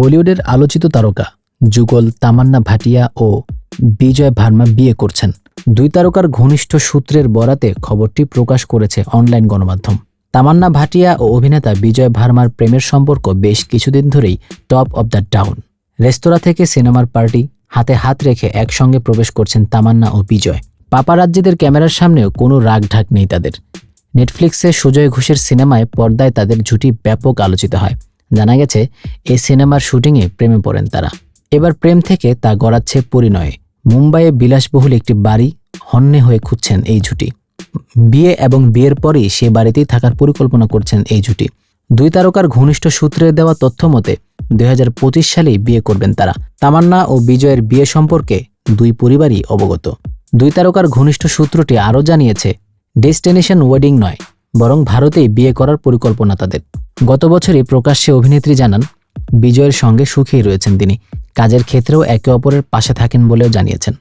বলিউডের আলোচিত তারকা যুগল তামান্না ভাটিয়া ও বিজয় ভার্মা বিয়ে করছেন। দুই তারকার ঘনিষ্ঠ সূত্রের বরাতে খবরটি প্রকাশ করেছে অনলাইন গণমাধ্যম। তামান্না ভাটিয়া ও অভিনেতা বিজয় ভার্মার প্রেমের সম্পর্ক বেশ কিছুদিন ধরেই টপ অব দ্য টাউন। রেস্তোরাঁ থেকে সিনেমার পার্টি, হাতে হাত রেখে একসঙ্গে প্রবেশ করছেন তামান্না ও বিজয়। পাপারাজ্জিদের ক্যামেরার সামনেও কোনো রাগঢাক নেই তাদের। নেটফ্লিক্সে সুজয় ঘোষের সিনেমায় পর্দায় তাদের জুটি ব্যাপক আলোচিত হয়। জানা গেছে এই সিনেমার শুটিংয়ে প্রেমে পড়েন তারা। এবার প্রেম থেকে তা গড়াচ্ছে পরিণয়ে। মুম্বাইয়ে বিলাসবহুল একটি বাড়ি হন্যে হয়ে খুঁজছেন এই জুটি। বিয়ে এবং বিয়ের পরেই সে বাড়িতেই থাকার পরিকল্পনা করছেন এই জুটি। দুই তারকার ঘনিষ্ঠ সূত্রের দেওয়া তথ্য মতে 2025 সালেই বিয়ে করবেন তারা। তামান্না ও বিজয়ের বিয়ে সম্পর্কে দুই পরিবারই অবগত। দুই তারকার ঘনিষ্ঠ সূত্রটি আরও জানিয়েছে, ডেস্টিনেশন ওয়েডিং নয়, বরং ভারতেই বিয়ে করার পরিকল্পনা তাদের। গত বছরই প্রকাশ্যে অভিনেত্রী জানান, বিজয়ের সঙ্গে সুখেই রয়েছেন তিনি। কাজের ক্ষেত্রেও একে অপরের পাশে থাকেন বলেও জানিয়েছেন।